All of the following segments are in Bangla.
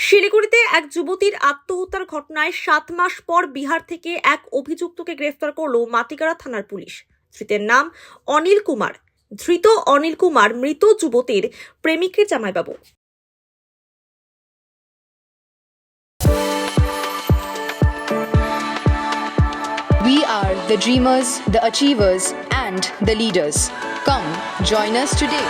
শিলিগুড়িতে এক যুবতীর আত্মহত্যার ঘটনায় 7 মাস পর বিহার থেকে এক অভিযুক্তকে গ্রেফতার করল মাটিগাড়া থানার পুলিশ। ধৃতের নাম অনিল কুমার। ধৃত অনিল কুমার মৃত যুবতীর প্রেমিকের জামাইবাবু। We are the dreamers, the achievers, and the leaders. Come, join us today.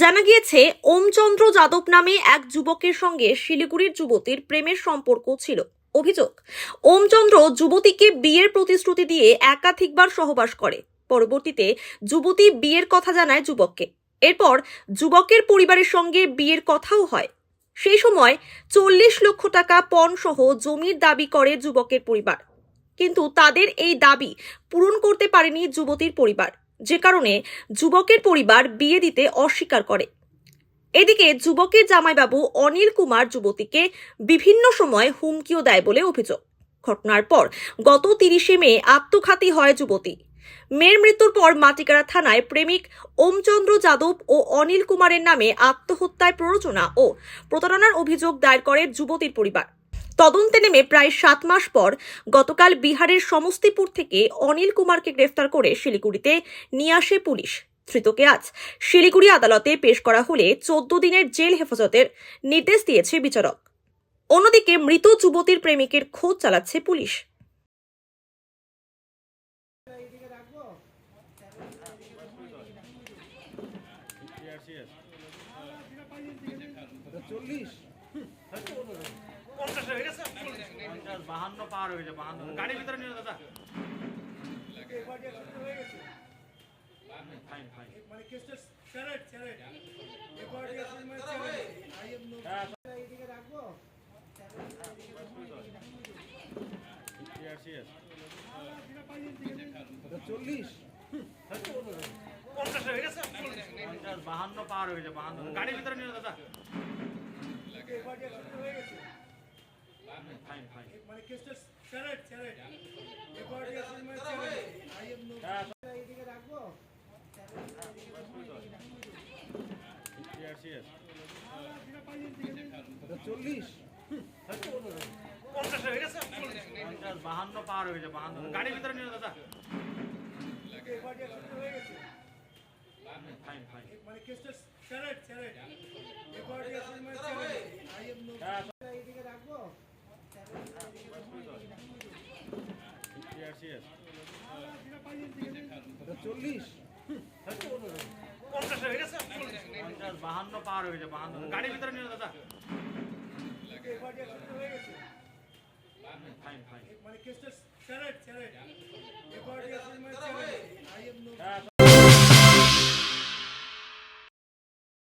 জানা গিয়েছে, ওমচন্দ্র যাদব নামে এক যুবকের সঙ্গে শিলিগুড়ির যুবতীর প্রেমের সম্পর্ক ছিল। অভিযোগ, ওমচন্দ্র যুবতীকে বিয়ের প্রতিশ্রুতি দিয়ে একাধিকবার সহবাস করে। পরবর্তীতে যুবতী বিয়ের কথা জানায় যুবককে। এরপর যুবকের পরিবারের সঙ্গে বিয়ের কথাও হয়। সেই সময় 40 লক্ষ টাকা পণ সহ জমির দাবি করে যুবকের পরিবার, কিন্তু তাদের এই দাবি পূরণ করতে পারেনি যুবতীর পরিবার, যে কারণে যুবকের পরিবার বিয়ে দিতে অস্বীকার করে। এদিকে যুবকের জামাইবাবু অনিল কুমার যুবতীকে বিভিন্ন সময় হুমকিও দেয় বলে অভিযোগ। ঘটনার পর গত 30 মে আত্মঘাতী হয় যুবতী। মেয়ের মৃত্যুর পর মাটিগাড়া থানায় প্রেমিক ওমচন্দ্র যাদব ও অনিল কুমারের নামে আত্মহত্যায় প্ররোচনা ও প্রতারণার অভিযোগ দায়ের করে যুবতীর পরিবার। তদন্তে নেমে প্রায় 7 মাস পর গতকাল বিহারের সমস্তিপুর থেকে অনিল কুমারকে গ্রেফতার করে শিলিগুড়িতে নিয়ে আসে পুলিশ। ধৃতকে আজ শিলিগুড়ি আদালতে পেশ করা হলে 14 দিনের জেল হেফাজতের নির্দেশ দিয়েছে বিচারক। অন্যদিকে মৃত যুবতীর প্রেমিকের খোঁজ চালাচ্ছে পুলিশ। গাড়ির ভিতরে নিয়ে দাদা বাহান্ন পার হয়ে গেছে, 52 গাড়ির ভিতরে নিয়ে দাদা বাহান্ন পার হয়ে গেছে, 52 গাড়ির ভিতরে নিয়ে দাদা বাহান্ন পার হয়ে গেছে, 52 গাড়ির ভিতরে নিয়ে দাদা ফাইন ফাইন